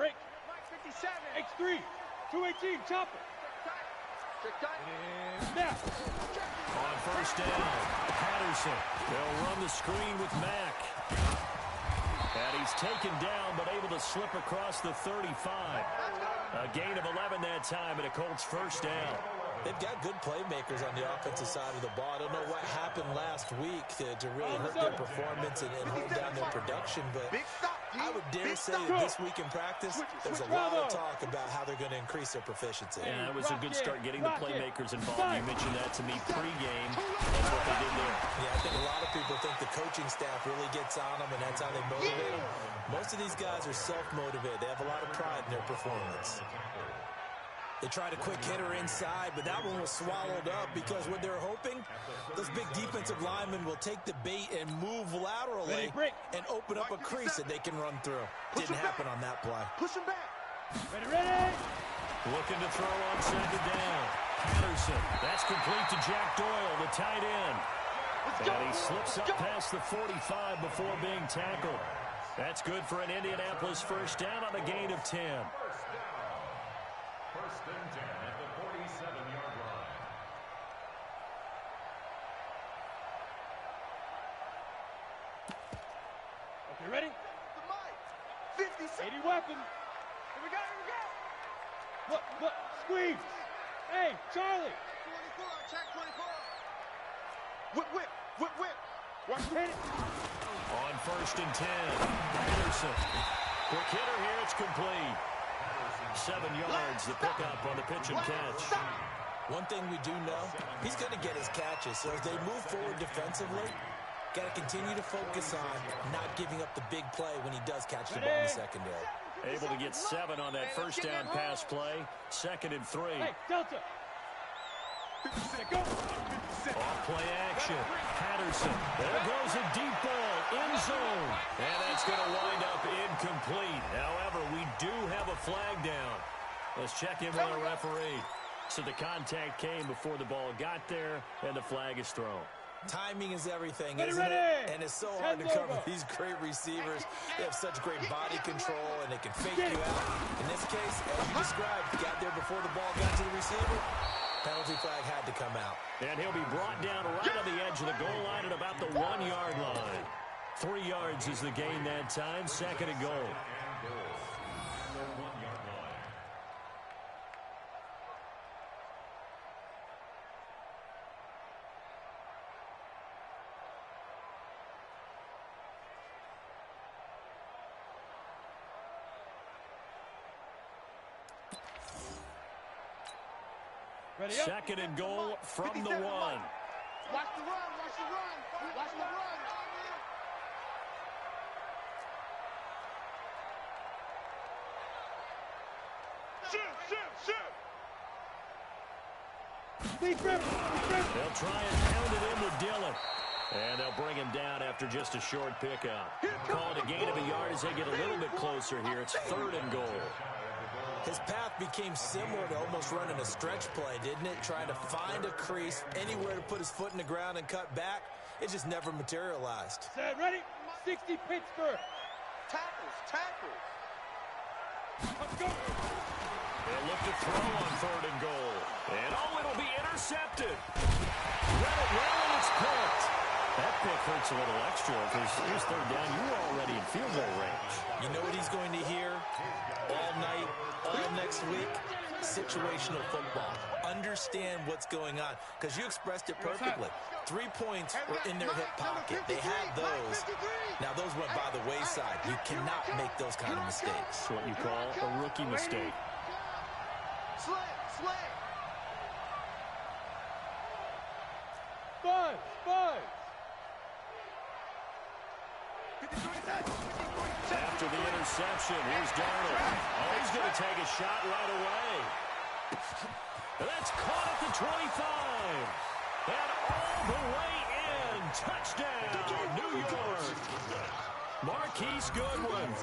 Break. 57. X3. 218. Chopper. Snap. On first down, Patterson. They'll run the screen with Mack. And he's taken down, but able to slip across the 35. A gain of 11 that time, and a Colts first down. They've got good playmakers on the offensive side of the ball. I don't know what happened last week to really hurt their performance and hold down their production, but I would dare say that this week in practice, there's a lot of talk about how they're going to increase their proficiency. Yeah, that was a good start getting the playmakers involved. You mentioned that to me pregame. That's what they did there. Yeah, I think a lot of people think the coaching staff really gets on them, and that's how they motivate them. Most of these guys are self-motivated. They have a lot of pride in their performance. They tried a quick hitter inside, but that one was swallowed up because what they're hoping, those big defensive linemen will take the bait and move laterally and open up a crease that they can run through. Didn't happen on that play. Push him back. Ready. Looking to throw on second down. Patterson. That's complete to Jack Doyle, the tight end. And he slips up past the 45 before being tackled. That's good for an Indianapolis first down on a gain of 10. First and 10 at the 47-yard line. Okay, ready? The mic. 50. 80 weapon. Here we go. Look. Squeeze. Hey, Charlie. 24. Check 24. Whip. Watch hit it. On first and 10. Patterson. Quick hitter here. It's complete. 7 yards, the pickup on the pitch and catch. One thing we do know, he's going to get his catches. So as they move forward defensively, got to continue to focus on not giving up the big play when he does catch the ball in the secondary. Able to get 7 on that first down pass play. 2nd and 3. Hey, Delta. Go. Off play action. Patterson. There goes a deep ball. End zone. And that's going to wind up incomplete. However, we do have a flag down. Let's check in with our referee. So the contact came before the ball got there, and the flag is thrown. Timing is everything, isn't it? And it's so hard to cover these great receivers. They have such great body control, and they can fake you out. In this case, as you described, got there before the ball got to the receiver. Penalty flag had to come out. And he'll be brought down right on the edge of the goal line at about the 1-yard line. 3 yards is the gain that time. 2nd and goal. Ready up. 2nd and goal from the 1. Watch the run. Shoot. They'll try and pound it into Dillon. And they'll bring him down after just a short pickup. Called a gain of a yard as they get a little bit closer here. It's 3rd and goal. His path became similar to almost running a stretch play, didn't it? Trying to find a crease, anywhere to put his foot in the ground and cut back. It just never materialized. Set, ready? 60 Pittsburgh. Tackles. Let's go. They'll look to throw on 3rd and goal. And it'll be intercepted. Read it well, and it's picked. That pick hurts a little extra because here's 3rd down. You were already in field goal range. You know what he's going to hear all night, all next week? Situational football. Understand what's going on, because you expressed it perfectly. 3 points were in their hip pocket. They had those. Now, those went by the wayside. You cannot make those kind of mistakes. It's what you call a rookie mistake. Slam. Buzz. After the interception, here's Darnold. Oh, he's going to take a shot right away. That's caught at the 25. And all the way in. Touchdown, New York. Marquise Goodwin.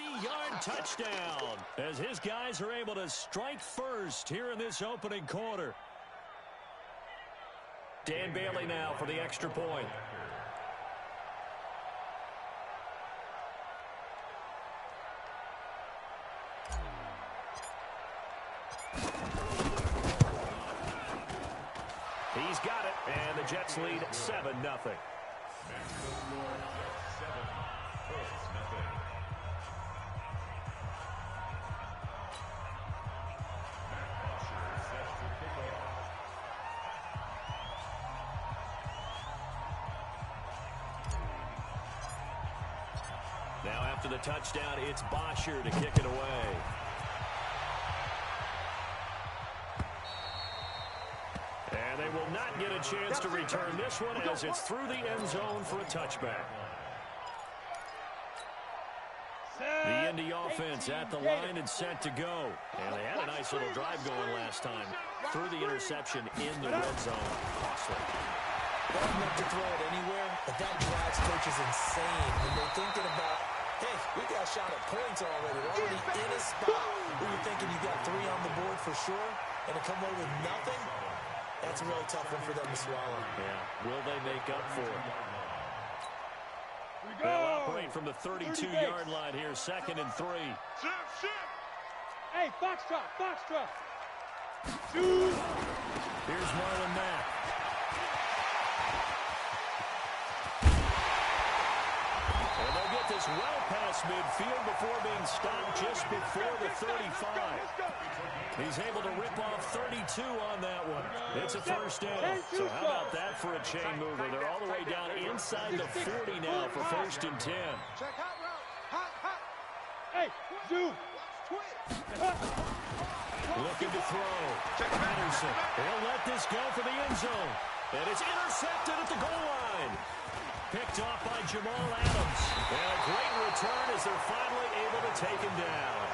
30-yard touchdown as his guys are able to strike first here in this opening quarter. Dan Bailey now for the extra point. He's got it, and the Jets lead 7-0. Now after the touchdown, it's Bosher to kick it away. And they will not get a chance to return this one as it's through the end zone for a touchback. The Indy offense at the line and set to go. And they had a nice little drive going last time. Through the interception in the red zone. Costly. Well enough to throw it anywhere, but that drives coaches insane when they're thinking about, hey, we got a shot at points already. We're already in a spot where you're thinking you got 3 on the board for sure, and to come away with nothing, that's a really tough one for them to swallow. Yeah, will they make up for it? They'll operate from the 32-yard line here, 2nd and 3. Hey, Foxtrot, Foxtrot. Shoot. Here's Marlon Mack. And they'll get this well past midfield before being stopped just before the 35. He's able to rip off 32 on that one. It's a first down. So how about that for a chain mover? They're all the way down inside the 40 now for 1st and 10. Hey, zoom. Looking to throw. Patterson. He'll let this go for the end zone. And it's intercepted at the goal line. Picked off by Jamal Adams. And a great return as they're finally able to take him down.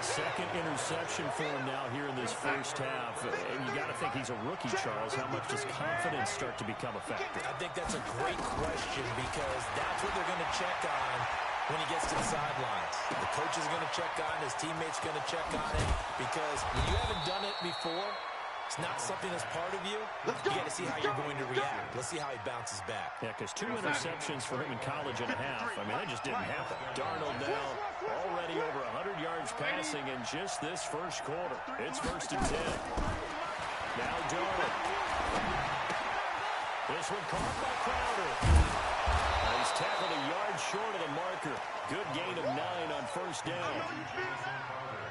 2nd interception for him now here in this first half. And you got to think he's a rookie, Charles. How much does confidence start to become a factor? I think that's a great question because that's what they're going to check on when he gets to the sidelines. The coach is going to check on, his teammates going to check on it, because when you haven't done it before, it's not something that's part of you. You got to see how you're going to react. Let's see how he bounces back. Yeah, because 2 interceptions for him in college and a half. I mean, that just didn't happen. Darnold now already over 100 yards passing in just this first quarter. It's 1st and 10. Now Darnold. This one caught by Crowder. He's tackled a yard short of the marker. Good gain of 9 on 1st down.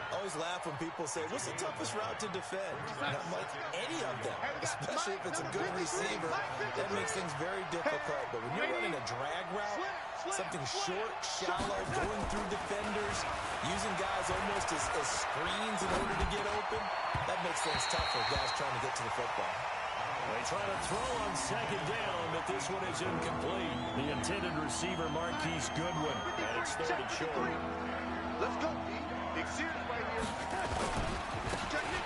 I always laugh when people say, what's the toughest route to defend? And I'm like, any of them, especially if it's a good receiver. That makes things very difficult. But when you're running a drag route, something short, shallow, going through defenders, using guys almost as screens in order to get open, that makes things tough for guys trying to get to the football. They try to throw on 2nd down, but this one is incomplete. The intended receiver, Marquise Goodwin, and it's 3rd and short. Let's go, Pete. Big series right here.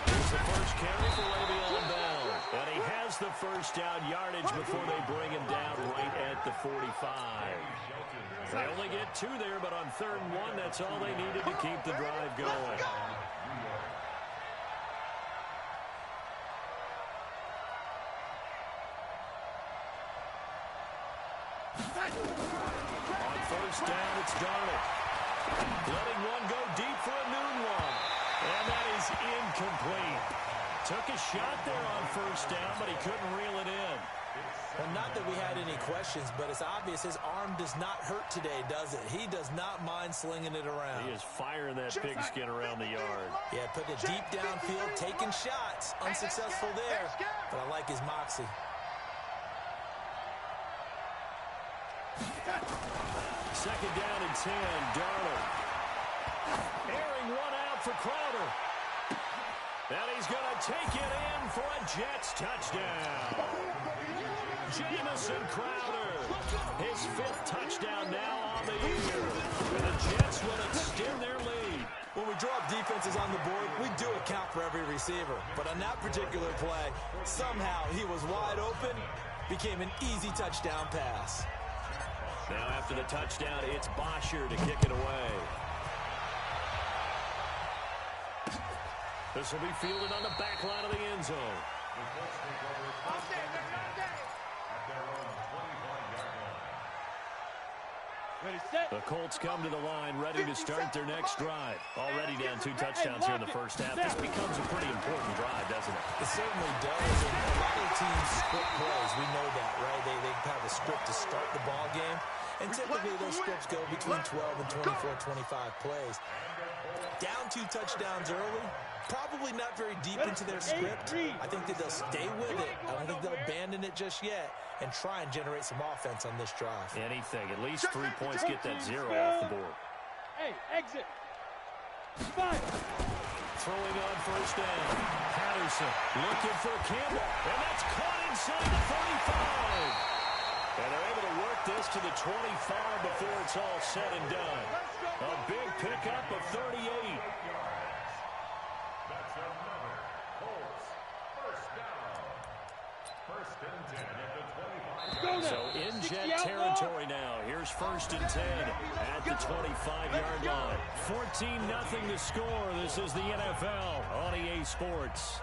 Here's the first carry for Le'Veon Bell. And he has the first down yardage before they bring him down right at the 45. They only get 2 there, but on 3rd and 1, that's all they needed to keep the drive going. On 1st down, it's Darnold. Letting one go deep for a noon one. And that is incomplete. Took a shot there on 1st down, but he couldn't reel it in. Well, not that we had any questions, but it's obvious his arm does not hurt today, does it? He does not mind slinging it around. He is firing that pigskin around the yard. Yeah, putting it deep downfield, taking shots. Unsuccessful there, but I like his moxie. 2nd down and 10, Darnold. Airing one out for Crowder. And he's going to take it in for a Jets touchdown. Jamison Crowder, his 5th touchdown now on the year. And the Jets will extend their lead. When we drop defenses on the board, we do account for every receiver. But on that particular play, somehow he was wide open, became an easy touchdown pass. Now after the touchdown, it's Bosher to kick it away. This will be fielded on the back line of the end zone. The Colts come to the line, ready to start their next drive. Already down 2 touchdowns here in the first half. This becomes a pretty important drive, doesn't it? It certainly does. And a lot of teams script plays. We know that, right? They have a script to start the ball game. And typically those scripts go between 12 and 24, 25 plays. Down 2 touchdowns early. Probably not very deep into their script. I think that they'll stay with it. I don't think they'll abandon it just yet and try and generate some offense on this drive. Anything. At least 3 points, get that 0 off the board. Hey, exit. Fine. Throwing on first down. Patterson looking for Campbell. And that's caught inside the 35. And they're able to work this to the 25 before it's all said and done. A big pickup of 38. That's another Colts first down. First and 10 at the 25. So in jet territory now. Here's first and 10 at the 25-yard line. 14-0 to score. This is the NFL on EA Sports.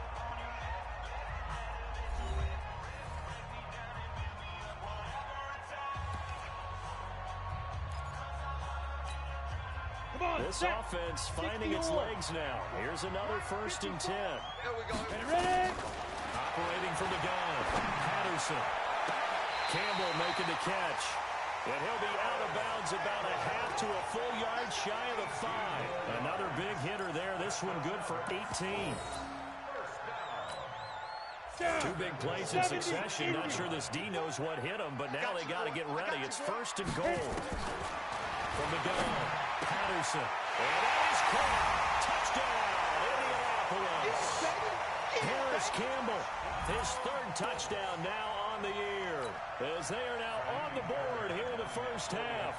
This offense finding its legs now. Here's another first and 10. Here we go. Ready? Operating from the gun. Patterson. Campbell making the catch. And he'll be out of bounds about a half to a full yard shy of the 5. Another big hitter there. This one good for 18. 2 big plays in succession. Not sure this D knows what hit him, but now they got to get ready. It's first and goal. From the gun, Patterson. And that is caught. Touchdown, Indianapolis. Harris Campbell, his 3rd touchdown now on the year, as they are now on the board here in the first half.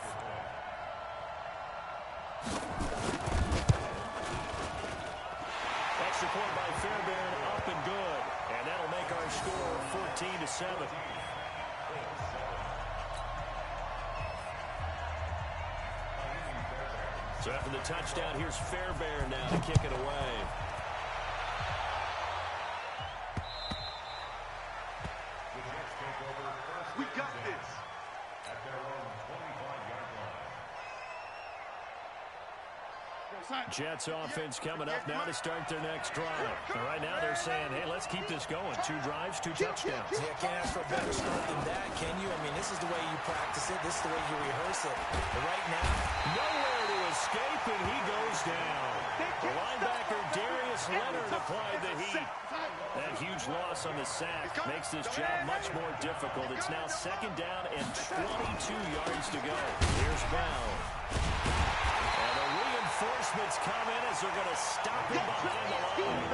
Extra point by Fairbairn, up and good. And that'll make our score 14-7. So after the touchdown, here's Fairbairn now to kick it away. We got this. At their own 25-yard line. Jets offense coming up now to start their next drive. And right now they're saying, hey, let's keep this going. 2 drives, 2 touchdowns. Yeah, can't ask for a better start than that, can you? I mean, this is the way you practice it. This is the way you rehearse it. But right now, nowhere to escape, and he goes down. The linebacker Darius Leonard applied the heat. That huge loss on the sack makes this job much more difficult. It's now 2nd down and 22 yards to go. Here's Bell. And the reinforcements come in as they're going to stop him behind the line.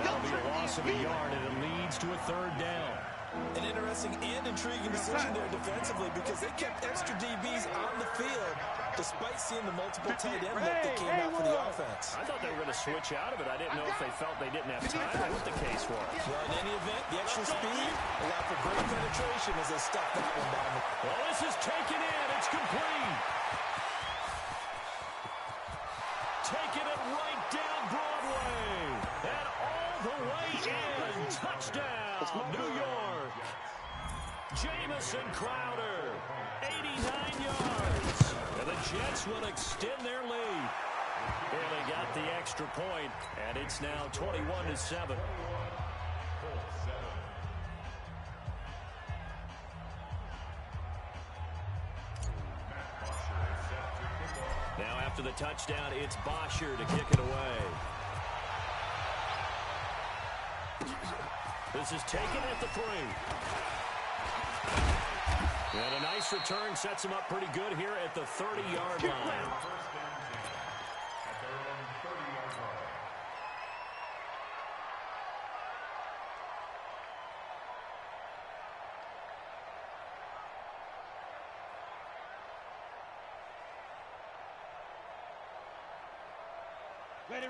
That'll be a loss of a yard, and it leads to a 3rd down. an interesting and intriguing decision there defensively because they kept extra DBs on the field despite seeing the multiple tight end look that came out for the offense. I thought they were going to switch out of it. I didn't know if they felt they didn't have time or what the case was. Well, in any event, the extra speed allowed for great penetration as they stuffed that one down. Well, this is taken in. It's complete. Taking it right down Broadway. And all the way in. Touchdown, New York. Jamison Crowder, 89 yards. And the Jets will extend their lead. And they got the extra point, and it's now 21-7. Now after the touchdown, it's Bosher to kick it away. This is taken at the 3. And a nice return sets him up pretty good here at the 30-yard line.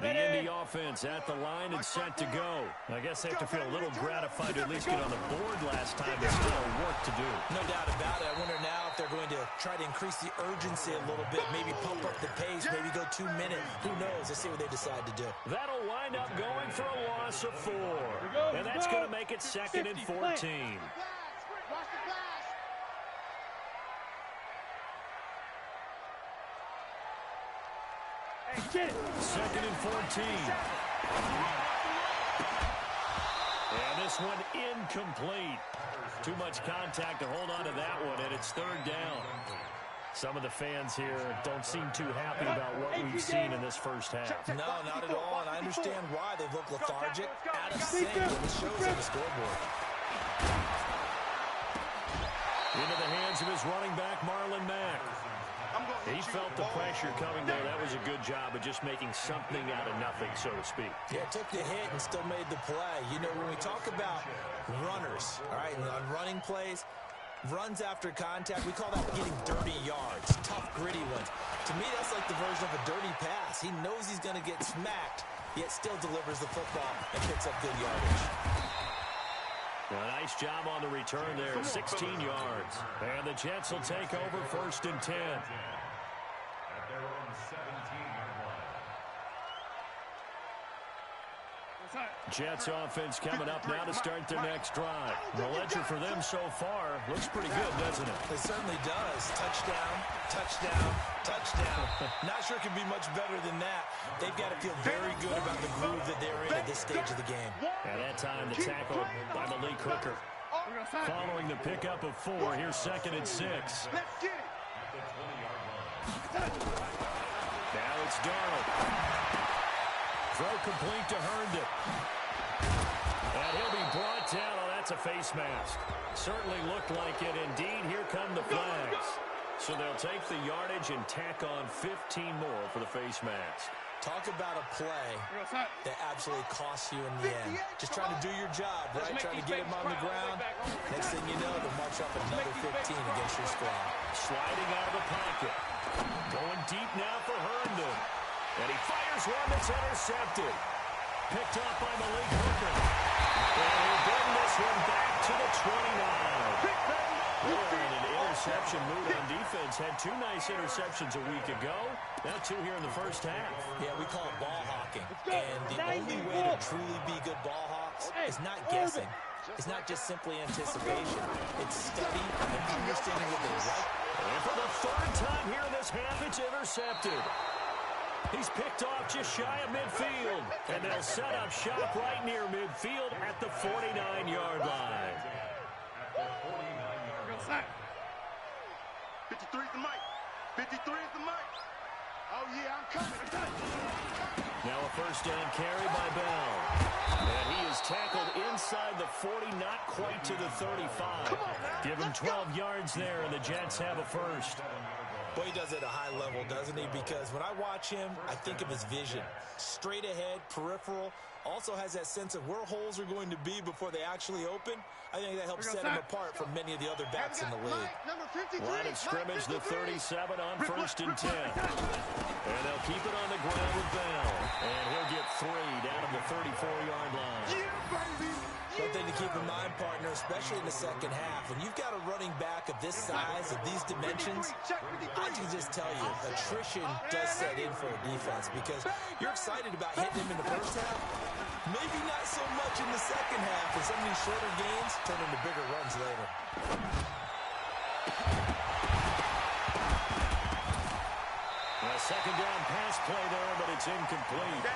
The Indy offense at the line and set to go. I guess they have to feel a little gratified to at least get on the board last time. There's still work to do. No doubt about it. I wonder now if they're going to try to increase the urgency a little bit, maybe pump up the pace, maybe go 2 minutes. Who knows? Let's see what they decide to do. That'll wind up going for a loss of 4. And that's going to make it 2nd and 14. Get it. 2nd and 14. And this one incomplete. Too much contact to hold on to that one, and it's 3rd down. Some of the fans here don't seem too happy about what we've seen in this first half. No, not at all, and I understand why. They look lethargic, out of sync, and it shows on the scoreboard. Into the hands of his running back, Marlon Mack. He felt the pressure coming there. That was a good job of just making something out of nothing, so to speak. Yeah, took the hit and still made the play. You know, when we talk about runners, all right, and on running plays, runs after contact, we call that getting dirty yards, tough, gritty ones. To me, that's like the version of a dirty pass. He knows he's going to get smacked, yet still delivers the football and picks up good yardage. A nice job on the return there, 16 yards. And the Jets will take over 1st and 10. At their own 17-yard line. Jets offense coming up now to start their next drive. The ledger for them so far looks pretty good, doesn't it? It certainly does. Touchdown, touchdown, touchdown. Not sure it can be much better than that. They've got to feel very good about the groove that they're in at this stage of the game. At that time, the tackle by Malik Hooker. Following the pickup of 4, here's 2nd and 6. Let's get it. Now it's Darnold. Throw complete to Herndon. And he'll be brought down. Oh, that's a face mask. Certainly looked like it. Indeed, here come the flags. So they'll take the yardage and tack on 15 more for the face mask. Talk about a play that absolutely costs you in the end. Just trying to do your job, right? Trying to get him on the ground. Next thing you know, they'll march up another 15 against your squad. Sliding out of the pocket. Going deep now for Herndon. And he fires one that's intercepted. Picked up by Malik Hooker. And he'll bring this one back to the 29. They're in an interception mood on defense. Had 2 nice interceptions a week ago. Now 2 here in the first half. Yeah, we call it ball hawking. And the only way to truly be good ball hawks is not guessing. It's not just simply anticipation. It's study and understanding what they like. And for the 3rd time here in this half, it's intercepted. He's picked off just shy of midfield. And they'll set up shop right near midfield at the 49-yard line. 53 is the mic. 53 is the mic. Oh, yeah, I'm coming. Now a 1st down carry by Bell. And he is tackled inside the 40, not quite to the 35. Give him 12 yards there, and the Jets have a 1st. Boy, he does it at a high level, doesn't he? Because when I watch him, I think of his vision. Straight ahead, peripheral. Also has that sense of where holes are going to be before they actually open. I think that helps set him apart from many of the other backs in the league. Line of scrimmage, the 37 on 1st and 10. And they'll keep it on the ground with Bell. And he'll get 3 down at the 34-yard line. Something to keep in mind, partner, especially in the second half. When you've got a running back of this size, of these dimensions, I can just tell you, attrition does set in for a defense because you're excited about hitting him in the first half. Maybe not so much in the second half, and some of these shorter gains turn into bigger runs later. A 2nd down pass play there, but it's incomplete.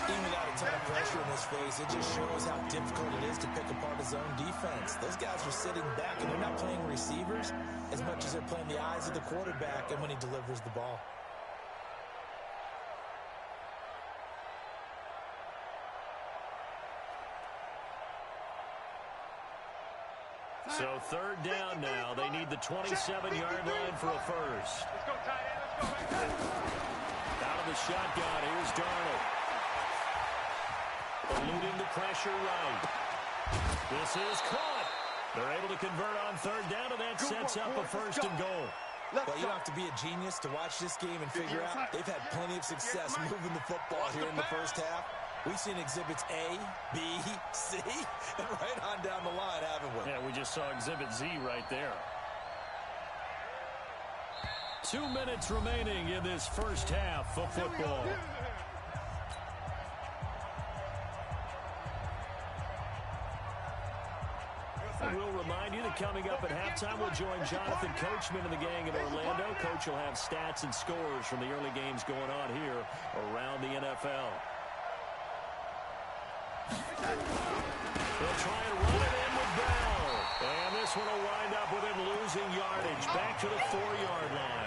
Even without a ton of pressure in his face, it just shows how difficult it is to pick apart his own defense. Those guys are sitting back, and they're not playing receivers as much as they're playing the eyes of the quarterback and when he delivers the ball. So 3rd down now. They need the 27-yard line for a 1st. Let's go, tight end. Let's go. Out of the shotgun, here's Darnold. Eluding the pressure right. This is caught. They're able to convert on 3rd down, and that sets up a 1st and goal. Well, you don't have to be a genius to watch this game and figure out they've had plenty of success moving the football here in the first half. We've seen exhibits A, B, C, and right on down the line, haven't we? Yeah, we just saw exhibit Z right there. 2 minutes remaining in this first half of football. We'll remind you that coming up at halftime, we'll join Jonathan Coachman and the gang in Orlando. Coach will have stats and scores from the early games going on here around the NFL. They'll try and run it in with Bell. And this one will wind up with him losing yardage back to the 4-yard line.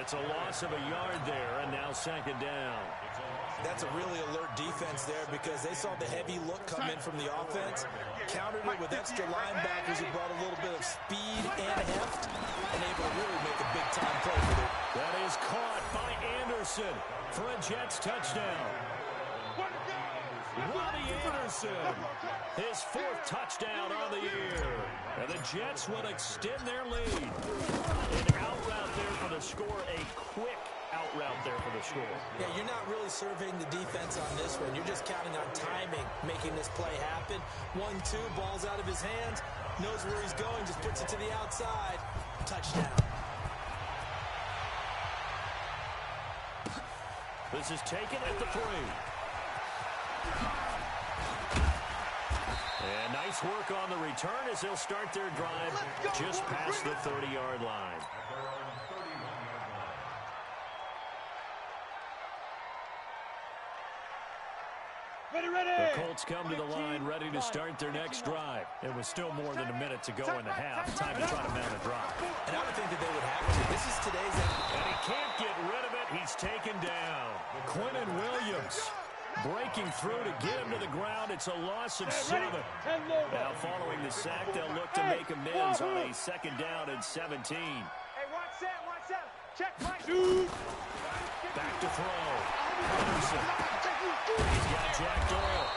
It's a loss of a yard there, and now second down. That's a really alert defense there because they saw the heavy look come in from the offense, countered it with extra linebackers who brought a little bit of speed and heft, and able to really make a big-time play with it. That is caught by Anderson for a Jets touchdown. Robbie Anderson, his 4th touchdown on the year. And the Jets will extend their lead. An out route there for the score, a quick out route there for the score. Yeah, you're not really surveying the defense on this one. You're just counting on timing, making this play happen. 1-2, ball's out of his hands, knows where he's going, just puts it to the outside. Touchdown. This is taken at the 3. And nice work on the return as they'll start their drive just past the 30-yard line. The Colts come to the line ready to start their next drive. It was still more than a minute to go in the half. Time to try to mount a drive. And I would think that they would have to. This is today's end. And he can't get rid of it. He's taken down. Quinnen Williams breaking through to get him to the ground. It's a loss of 7. Now following the sack, they'll look to make amends on a second down and 17. Hey, watch that. Check, Mike. Back to throw. Henderson. He's got Jack Doyle.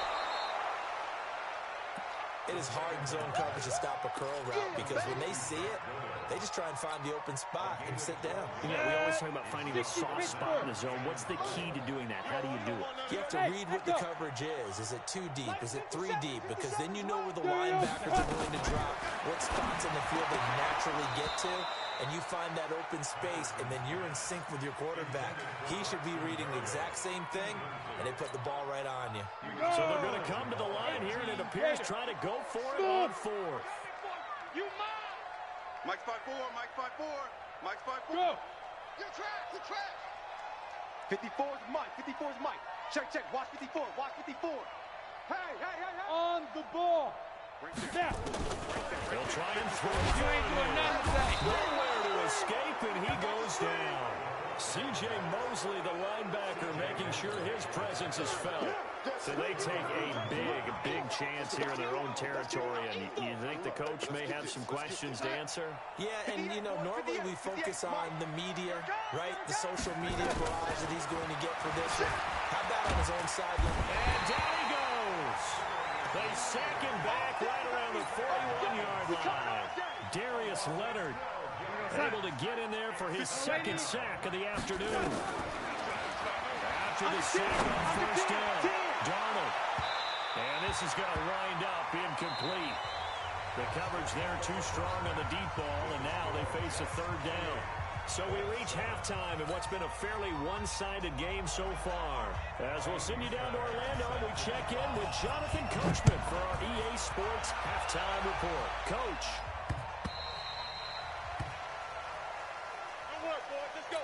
It is hard in zone coverage to stop a curl route because when they see it, they just try and find the open spot and sit down. Yeah, we always talk about finding the soft spot in the zone. What's the key to doing that? How do you do it? You have to read what the coverage is. Is it 2 deep? Is it 3 deep? Because then you know where the linebackers are going to drop, what spots in the field they naturally get to, and you find that open space, and then you're in sync with your quarterback. He should be reading the exact same thing, and they put the ball right on you. So they're going to come to the line here, and it appears trying to go for it on 4th. Mike's 5-4, Mike's 5-4, Mike's 5-4. Go. You're trash. 54 is Mike, 54 is Mike. Check, watch 54, watch 54. Hey. On the ball. Right there. Now. They'll try and throw it. You ain't doing nothing with that. Nowhere to escape, and he goes down. C.J. Mosley, the linebacker, making sure his presence is felt. So they take a big chance here in their own territory, and you think the coach may have some questions to answer? Yeah, and, you know, normally we focus on the media, right? The social media barrage that he's going to get for this one. How about on his own sideline? And down he goes. They sack him back right around the 41-yard line. Darius Leonard able to get in there for his second sack of the afternoon. After the sack on first down, Darnold. And this is going to wind up incomplete. The coverage there too strong on the deep ball, and now they face a 3rd down. So we reach halftime in what's been a fairly one-sided game so far. As we'll send you down to Orlando, we check in with Jonathan Coachman for our EA Sports Halftime Report. Coach. Good work, boys. Let's go.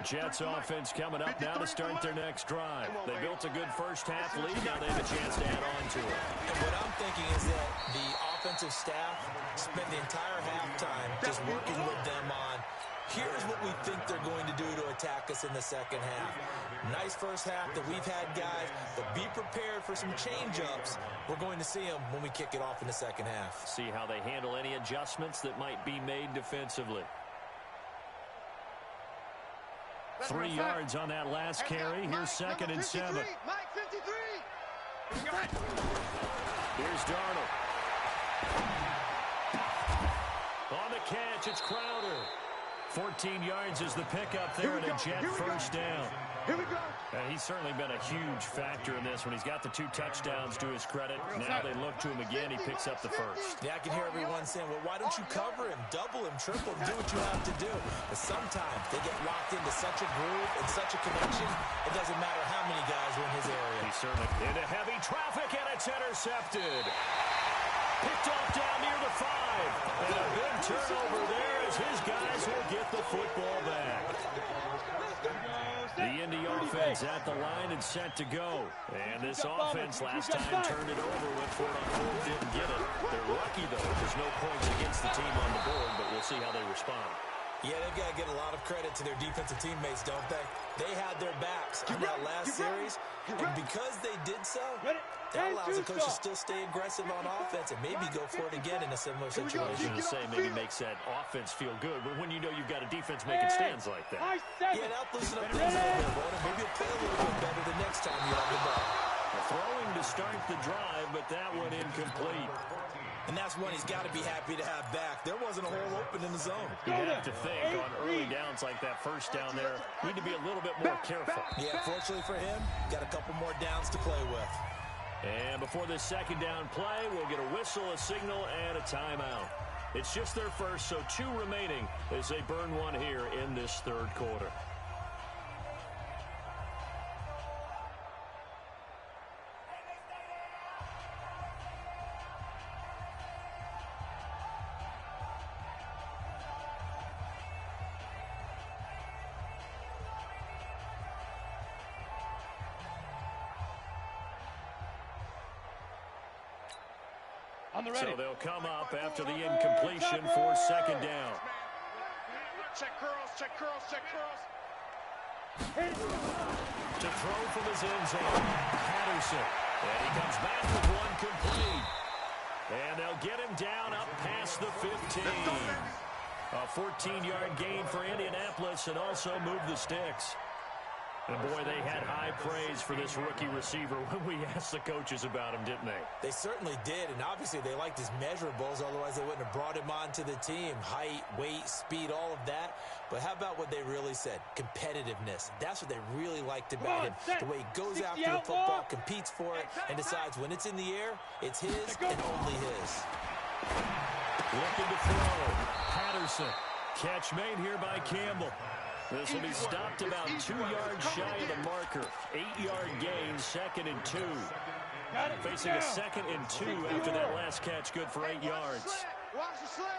Jets offense coming up now to start their next drive. They built a good first half lead. Now they have a chance to add on to it. And what I'm thinking is that the offensive staff spent the entire halftime just working with them on, here's what we think they're going to do to attack us in the second half. Nice first half that we've had, guys, but be prepared for some change-ups. We're going to see them when we kick it off in the second half. See how they handle any adjustments that might be made defensively. 3 yards on that last carry. Here's 2nd and 7. Mike 53. Here's Darnold. On the catch, it's Crowder. 14 yards is the pickup there and a Jet first down. Here we go. He's certainly been a huge factor in this when he's got the 2 touchdowns to his credit. Now they look to him again. He picks up the first. Yeah, I can hear everyone saying, well, why don't you cover him, double him, triple him, do what you have to do. But sometimes they get locked into such a groove and such a connection, it doesn't matter how many guys are in his area. He's certainly into heavy traffic, and it's intercepted. Picked off down near the 5. And a big turnover there as his guys will get the football back. The Indy offense at the line and set to go. And this offense last time turned it over, went for it on fourth, didn't get it. They're lucky, though. There's no points against the team on the board, but we'll see how they respond. Yeah, they've got to get a lot of credit to their defensive teammates, don't they? They had their backs in that last series, and because they did so, that allows the coach to still stay aggressive on offense and maybe go for it again in a similar situation. I was going to say, maybe makes that offense feel good, but when you know you've got a defense making stands like that. Yeah, that'll loosen up things a little bit, Rona. Maybe you'll play a little bit better the next time you have the ball. Throwing to start the drive, but that one incomplete. And that's one he's got to be happy to have back. There wasn't a hole open in the zone. You have to think on early downs like that first down there, need to be a little bit more careful. Yeah, fortunately for him, got a couple more downs to play with. And before this second down play, we'll get a whistle, a signal, and a timeout. It's just their first, so 2 remaining as they burn one here in this third quarter. So they'll come up after the incompletion for second down. Check curls, check curls, check curls. To throw from his end zone, Patterson. And he comes back with one complete. And they'll get him down up past the 15. A 14-yard gain for Indianapolis and also move the sticks. And, boy, they had high praise for this rookie receiver when we asked the coaches about him, didn't they? They certainly did, and obviously they liked his measurables, otherwise they wouldn't have brought him onto the team. Height, weight, speed, all of that. But how about what they really said? Competitiveness. That's what they really liked about him. The way he goes after the football, competes for it, and decides when it's in the air, it's his and only his. Looking to throw. Patterson. Catch made here by Campbell. This will be stopped about 2 yards shy of the marker. 8-yard gain, 2nd and 2. Facing a 2nd and 2 after that last catch, good for 8 yards. Watch the slant.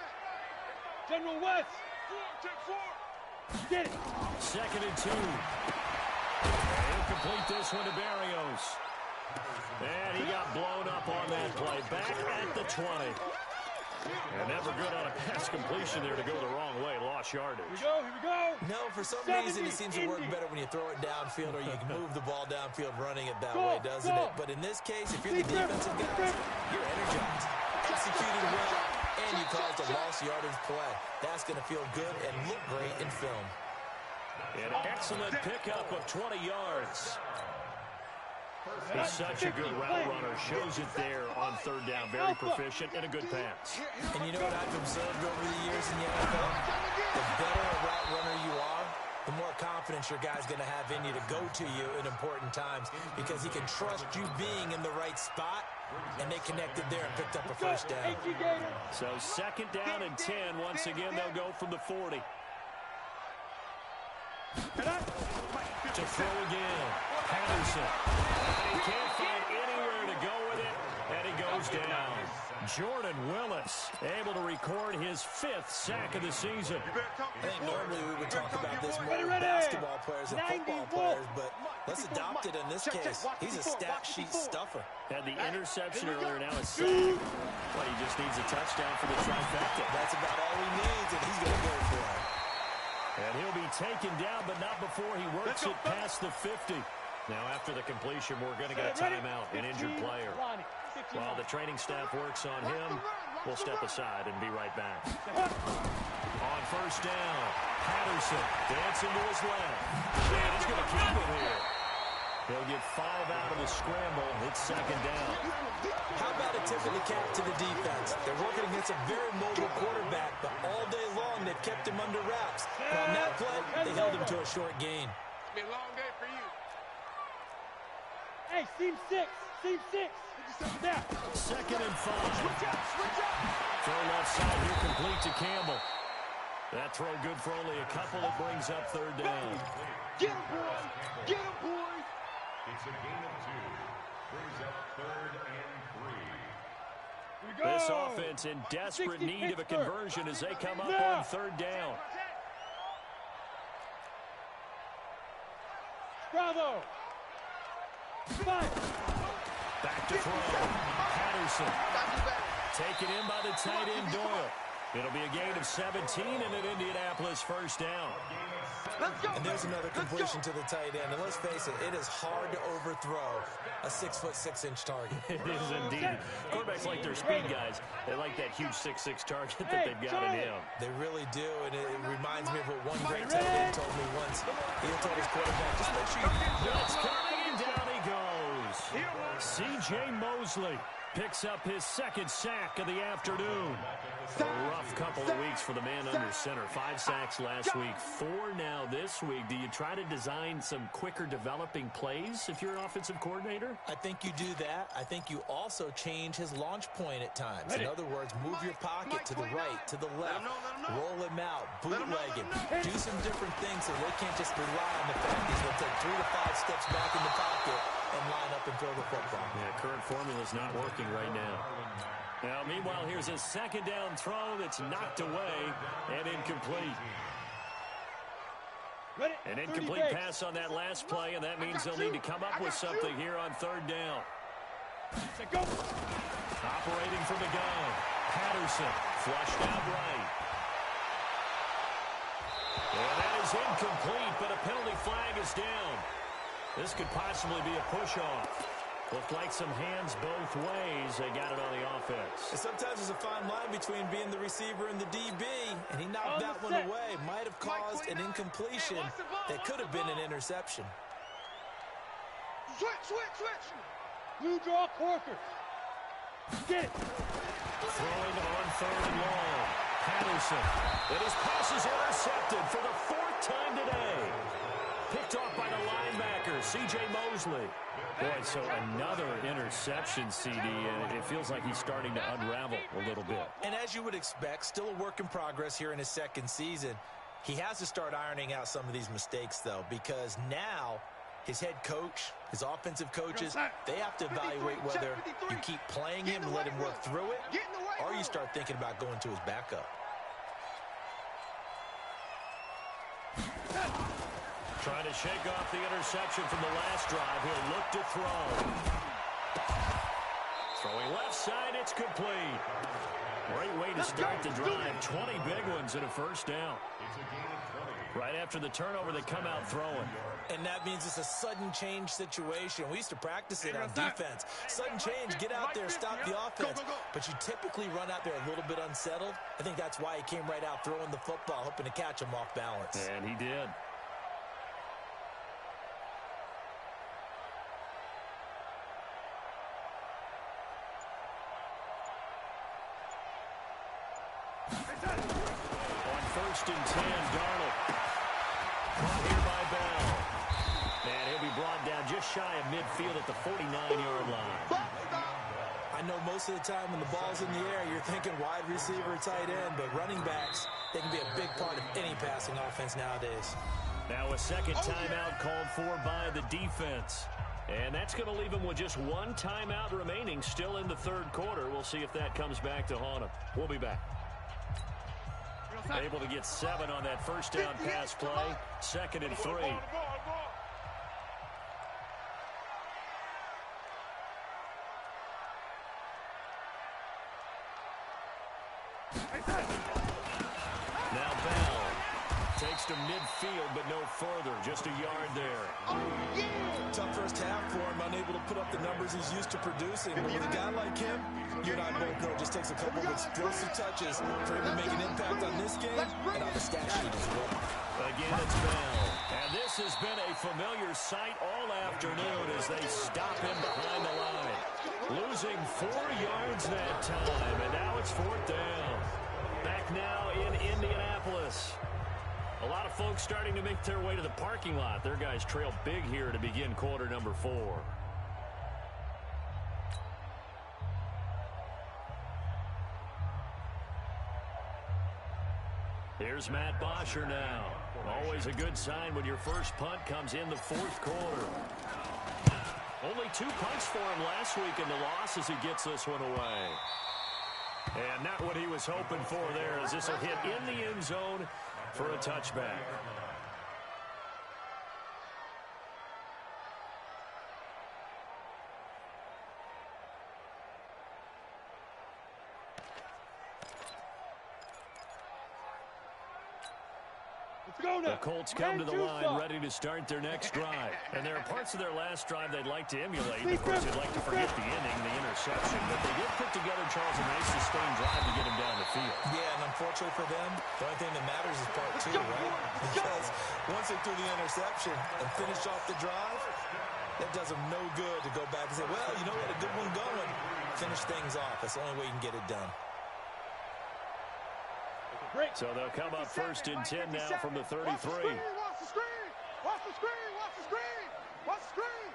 General West. 4, get it. 2nd and 2. And he'll complete this one to Barrios. And he got blown up on that play. Back at the 20. And never good on a pass completion there to go the wrong way. Lost yardage. Here we go. No, for some reason it seems to work better when you throw it downfield or you can move the ball downfield running it that way, doesn't it? But in this case, if you're the defensive guys, you're energized, executing well, and you caused a lost yardage play. That's going to feel good and look great in film. An excellent pickup of 20 yards. He's such a good route runner. Shows it there on third down. Very proficient and a good pass. And you know what I've observed over the years in the NFL? The better a route runner you are, the more confidence your guy's going to have in you to go to you in important times because he can trust you being in the right spot, and they connected there and picked up a first down. So 2nd down and 10. Once again, they'll go from the 40. To throw again. Patterson. And he can't find anywhere to go with it, and he goes down. Jordan Willis able to record his 5th sack of the season. I think normally we would talk about this more with basketball players and football players, but let's adopt it in this case. He's a stat sheet stuffer. Had the interception earlier, now a sack. Well, he just needs a touchdown for the trifecta. That's about all he needs, and he's going to go for it. And he'll be taken down, but not before he works it past the 50. Now, after the completion, we're going to get a timeout, an injured player. While the training staff works on him, we'll step aside and be right back. On first down, Patterson dancing to his left. And he's going to keep it here. He'll get 5 out of the scramble. It's second down. How about a tip of the cap to the defense? They're working against a very mobile quarterback, but all day long they've kept him under wraps. And on that play, they held him to a short gain. It's been a long day for you. Hey, seam 6. Seam 6. Now. Second and 5. Switch out. Throw left side here, complete to Campbell. That throw good for only a couple. It brings up third down. Get him, boys. Get him, boys. It's a gain of 2. Brings up 3rd and 3. This offense in desperate need of a conversion as they come up on third down. Bravo. 5. Back to throw. Patterson. Taken in by the tight end Doyle. It'll be a gain of 17 and an Indianapolis first down. And there's another completion to the tight end. And let's face it, it is hard to overthrow a 6'6" target. It is indeed. Quarterbacks like their speed guys. They like that huge 6'6" target that they've got in him. They really do, and it reminds me of what one great tight end told me once. He told his quarterback, just make sure you... That's coming, and down he goes. C.J. Mosley picks up his second sack of the afternoon. A rough couple of weeks for the man under center. 5 sacks last week, 4 now this week. Do you try to design some quicker developing plays if you're an offensive coordinator? I think you do that. I think you also change his launch point at times. In other words, move your pocket to the right, to the left, roll him out, bootleg him, do some different things so they can't just rely on the fact he's going to take 3 to 5 steps back in the pocket and line up and throw the football. Yeah, current formula's not working right now. Now, meanwhile, here's a second down throw that's knocked away and incomplete. An incomplete pass on that last play, and that means they'll need to come up with something here on third down. Operating from the gun, Patterson flushed out right. And that is incomplete, but a penalty flag is down. This could possibly be a push-off. Looked like some hands both ways. They got it on the offense. And sometimes there's a fine line between being the receiver and the DB, and he knocked that one away. Might have caused an incompletion that could have been an interception. Switch. Blue draw Corker. Get it. Throwing on third and long. Patterson. And his pass is intercepted for the 4th time today. Picked off by the linebacker, C.J. Mosley. Boy, so another interception, CD, and it feels like he's starting to unravel a little bit. And as you would expect, still a work in progress here in his second season. He has to start ironing out some of these mistakes, though, because now his head coach, his offensive coaches, they have to evaluate whether you keep playing him and let him work through it, or you start thinking about going to his backup. Trying to shake off the interception from the last drive. He'll look to throw. Throwing left side, it's complete. Great way to start the drive. 20 big ones and a first down. Right after the turnover, they come out throwing. And that means it's a sudden change situation. We used to practice it on defense. Sudden change, get out there, stop the offense. But you typically run out there a little bit unsettled. I think that's why he came right out throwing the football, hoping to catch him off balance. And he did. On 1st and 10, Darnold. Caught here by Bell. And he'll be brought down just shy of midfield at the 49-yard line. I know most of the time when the ball's in the air, you're thinking wide receiver, tight end, but running backs, they can be a big part of any passing offense nowadays. Now a second timeout called for by the defense. And that's going to leave him with just 1 timeout remaining still in the third quarter. We'll see if that comes back to haunt him. We'll be back. Able to get 7 on that first down pass play. 2nd and 3. Now Bell takes to midfield, but no further. Just a yard there. Tough first half for him, unable to put up the numbers he's used to producing. But with a guy like him, you and I both know it just takes a couple of explosive touches for him to make an impact on this game and on the stat sheet as well. Again, it's Bell. And this has been a familiar sight all afternoon as they stop him behind the line. Losing 4 yards that time, and now it's 4th down. Back now in Indianapolis. A lot of folks starting to make their way to the parking lot. Their guys trail big here to begin quarter number 4. Here's Matt Bosher now. Always a good sign when your first punt comes in the 4th quarter. Only 2 punts for him last week in the loss as he gets this one away. And not what he was hoping for there, as this will hit in the end zone for a touchback. The Colts come to the line ready to start their next drive. And there are parts of their last drive they'd like to emulate. Of course, they'd like to forget the inning, the interception. But they did put together, Charles, a nice sustained drive to get him down the field. Yeah, and unfortunately for them, the only thing that matters is part 2, right? Because once they threw the interception and finished off the drive, that does them no good to go back and say, well, you know, we had a good one going. Finish things off. That's the only way you can get it done. So they'll come up 1st and 10 now from the 33. Watch the screen! Watch the screen! Watch the screen! Watch the screen! Watch the screen!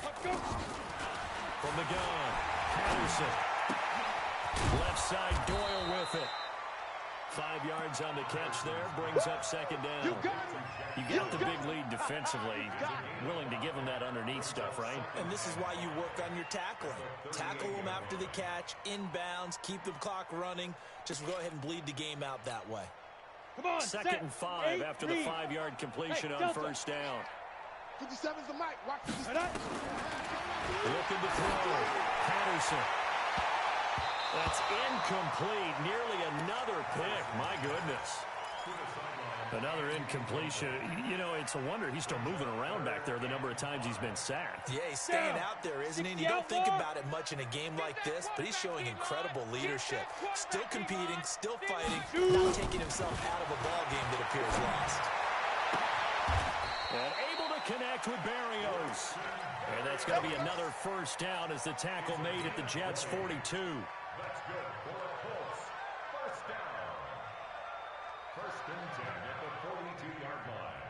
Let's go! From the gun, Patterson. Left side, Doyle with it. 5 yards on the catch there, brings up 2nd down. You got the big lead defensively, willing to give them that underneath stuff, right? And this is why you work on your tackling. Tackle them after the catch, inbounds, keep the clock running. Just go ahead and bleed the game out that way. Come on, 2nd and 5 after the 5-yard completion on 1st down. 57's the mic. Watch this. Looking to throw. Patterson. That's incomplete. Nearly another pick. My goodness. Another incompletion. You know, it's a wonder he's still moving around back there the number of times he's been sacked. Yeah, he's staying out there, isn't he? And you don't think about it much in a game like this, but he's showing incredible leadership. Still competing, still fighting, not taking himself out of a ball game that appears lost. And able to connect with Barrios. And that's going to be another 1st down as the tackle made at the Jets' 42. That's good for the Colts. 1st down. 1st and 10 at the 42-yard line.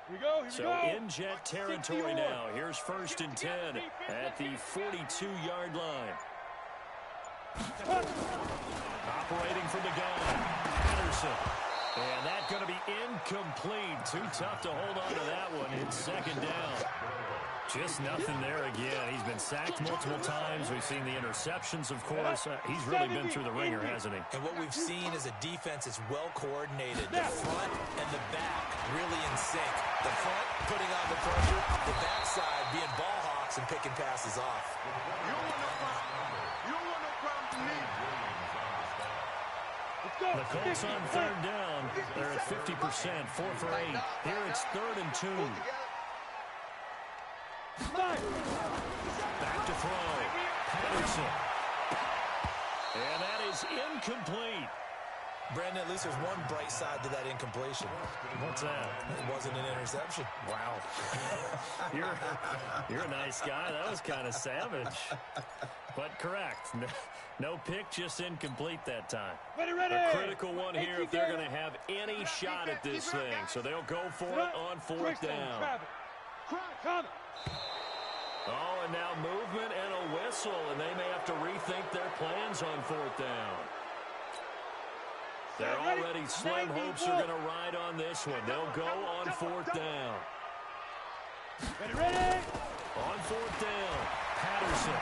Here we go. So in Jet territory now. Here's 1st and 10 at the 42-yard line. Operating from the gun, Patterson. And that's going to be incomplete. Too tough to hold on to that one. It's 2nd down. Just nothing there again. He's been sacked multiple times. We've seen the interceptions, of course. He's really been through the ringer, hasn't he? And what we've seen is a defense that's well coordinated. The front and the back really in sync. The front putting on the pressure, the backside being ball hawks and picking passes off. You don't want no problem. You don't want no problem from me. The Colts on 3rd down. They're at 50%, 4 for 8. Here it's 3rd and 2. Back to throw. Patterson. And that is incomplete. Brandon, at least there's one bright side to that incompletion. What's that? It wasn't an interception. Wow. You're a nice guy. That was kind of savage. But correct. No pick, just incomplete that time. A critical one here if they're going to have any shot at this thing. So they'll go for it on 4th down. Oh, and now movement and a whistle, and they may have to rethink their plans on 4th down. They're already slim hopes are going to ride on this one. They'll go on 4th down. Ready? On 4th down, Patterson.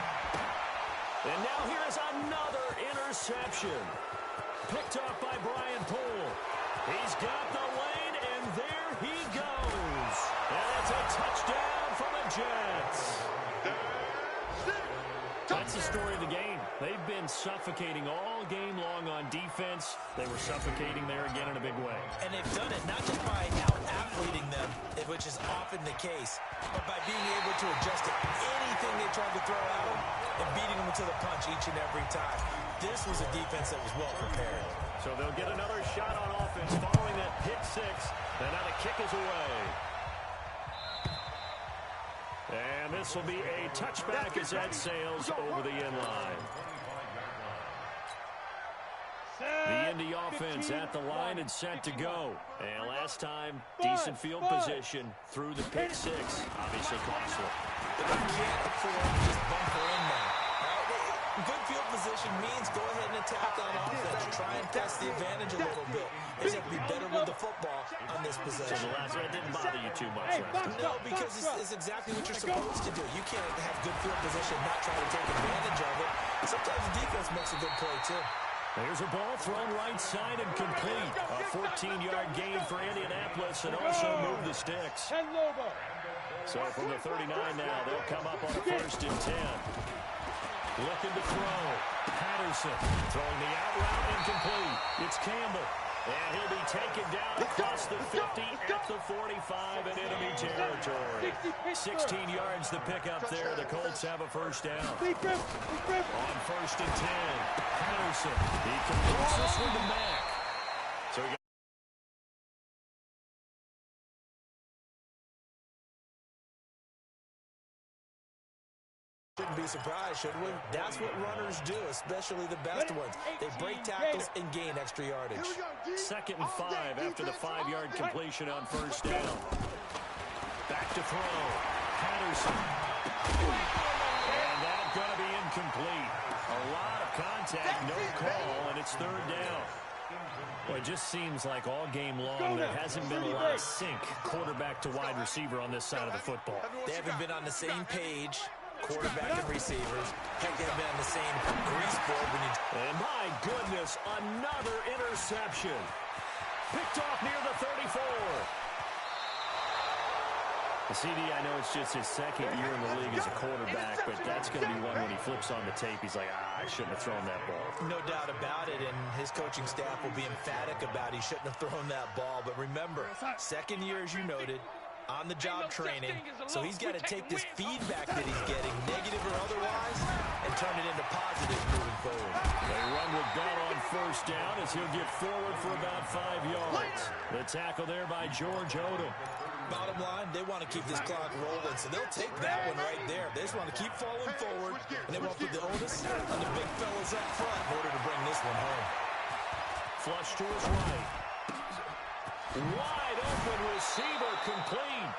And now here's another interception. Picked off by Brian Poole. He's got the lane, and there he goes. And it's a touchdown for the Jets. That's the story of the game. been suffocating all game long on defense. They were suffocating there again in a big way. And they've done it not just by out-athleting them, which is often the case, but by being able to adjust to anything they tried to throw at them and beating them to the punch each and every time. This was a defense that was well prepared. So they'll get another shot on offense following that pick six. And now the kick is away. And this will be a touchback as that sails over the end line. The Indy offense at the line and set to go. And last time, decent field position through the pick six. Obviously costly. But you can't afford to just bunker in now. Good field position means go ahead and attack on offense. Try and press the advantage a little bit. They just have to be better with the football on this possession. So the last one didn't bother you too much, right? No, because it's exactly what you're supposed to do. You can't have good field position and not try to take advantage of it. Sometimes the defense makes a good play, too. There's a ball thrown right side and complete. A 14-yard gain for Indianapolis and also move the sticks. So from the 39 now, they'll come up on a 1st and 10. Looking to throw. Patterson throwing the out route incomplete. It's Campbell. And he'll be taken down across the 50 at the 45 in enemy territory. 16 yards the pickup there. The Colts have a first down. On 1st and 10. Patterson. He completes this one to Mack. So he shouldn't be surprised, should we? That's what runners do, especially the best ones. They break tackles and gain extra yardage. 2nd and 5 after the 5-yard completion on 1st down. Back to throw. Patterson. And that's going to be incomplete. A lot of contact, no call, and it's 3rd down. Well, it just seems like all game long there hasn't been a lot of sync quarterback to wide receiver on this side of the football. They haven't been on the same page. Quarterback and receivers. Heck, they've been on the same grease board when you... And my goodness, another interception. Picked off near the 34. The CD, I know it's just his 2nd year in the league as a quarterback, but that's going to be one when he flips on the tape. He's like, I shouldn't have thrown that ball. No doubt about it, and his coaching staff will be emphatic about he shouldn't have thrown that ball. But remember, 2nd year, as you noted, on-the-job training, so he's got to take this feedback that he's getting, negative or otherwise, and turn it into positive moving forward. They run with Gunn on 1st down as he'll get forward for about 5 yards. The tackle there by George Odom. Bottom line, they want to keep this clock rolling, so they'll take that one right there. They just want to keep falling forward, and they want to put the onus on the big fellas up front in order to bring this one home. Flush to his right. Wide open receiver complete.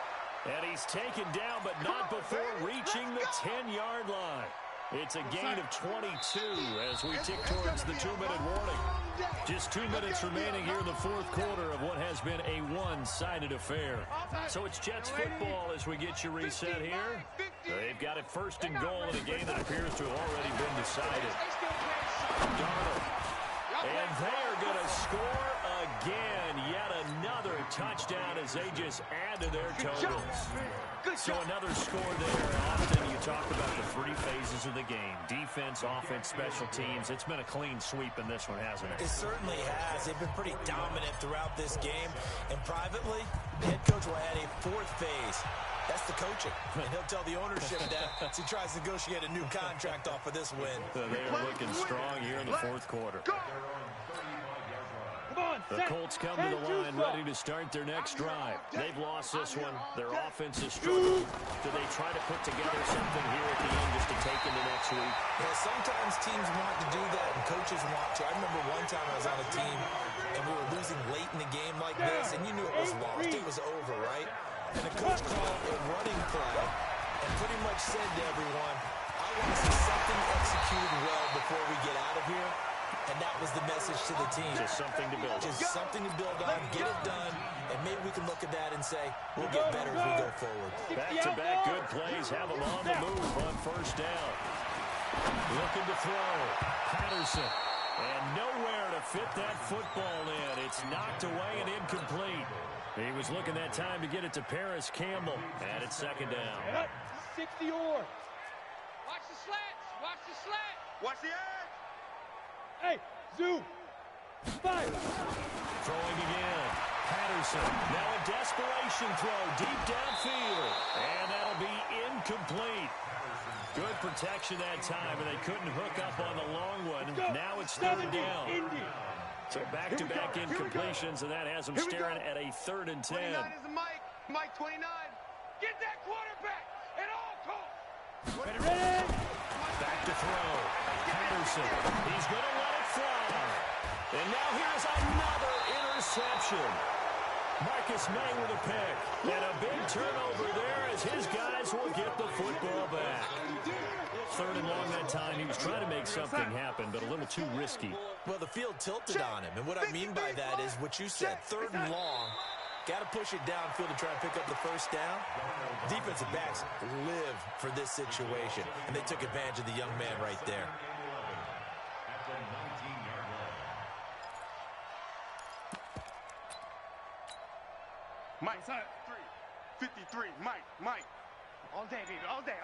And he's taken down, but not before reaching the 10-yard line. It's a gain of 22 as we tick towards the 2-minute warning. Just 2 minutes remaining here in the 4th quarter of what has been a one-sided affair. So it's Jets football as we get you reset here. They've got it 1st and goal in a game that appears to have already been decided. Darnold. And they are going to score again. Yet another touchdown as they just add to their totals. So another score there. Often you talk about the 3 phases of the game. Defense, offense, special teams. It's been a clean sweep in this one, hasn't it? It certainly has. They've been pretty dominant throughout this game. And privately, the head coach will add a 4th phase. That's the coaching. And he'll tell the ownership that as he tries to negotiate a new contract off of this win. They are looking strong here in the 4th quarter. The Colts come to the line ready to start their next drive. They've lost this one. Their offense is struggling. Do they try to put together something here at the end just to take into next week? Yeah, sometimes teams want to do that and coaches want to. I remember one time I was on a team and we were losing late in the game like this and you knew it was lost. It was over, right? And the coach called a running play and pretty much said to everyone, I want to see something executed well before we get out of here. And that was the message to the team. Just something to build on. Just something to build on, get it done, and maybe we can look at that and say, we'll get better as we go forward. Back-to-back good plays have them on the move on 1st down. Looking to throw. Patterson. And nowhere to fit that football in. It's knocked away and incomplete. He was looking that time to get it to Paris Campbell. And it's 2nd down. 60 yards. Watch the slats. Watch the slat. Watch the edge. Hey, zoom. Five. Throwing again. Patterson. Now a desperation throw deep downfield. And that'll be incomplete. Good protection that time, and they couldn't hook up on the long one. Now it's third down. So back-to-back incompletions, and that has them staring at a 3rd and 10. 29 is the Mike. Mike 29. Get that quarterback at all costs. Ready? Back to throw. Patterson. He's going to let it fly. And now here's another interception. Marcus May with a pick. And a big turnover there as his guys will get the football back. 3rd and long that time. He was trying to make something happen, but a little too risky. Well, the field tilted on him. And what I mean by that is what you said. 3rd and long. Got to push it downfield to try and pick up the first down. Defensive backs live for this situation. And they took advantage of the young man right there. At the 19-yard line. Mike, 53. Mike. All day, baby. All day.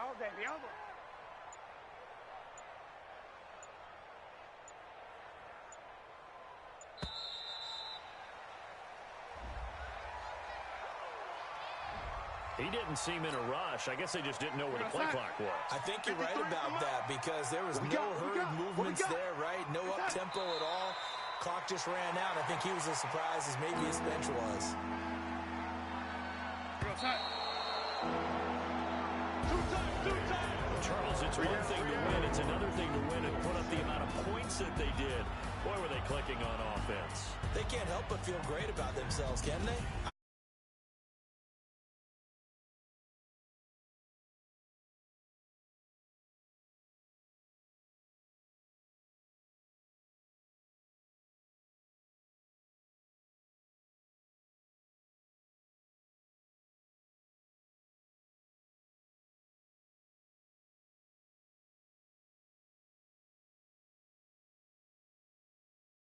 He didn't seem in a rush. I guess they just didn't know where the play clock was. I think you're right about that because there was no hurried movements there, right? No up-tempo at all. Clock just ran out. I think he was as surprised as maybe his bench was. Charles, it's one thing to win. It's another thing to win and put up the amount of points that they did. Boy, were they clicking on offense. They can't help but feel great about themselves, can they?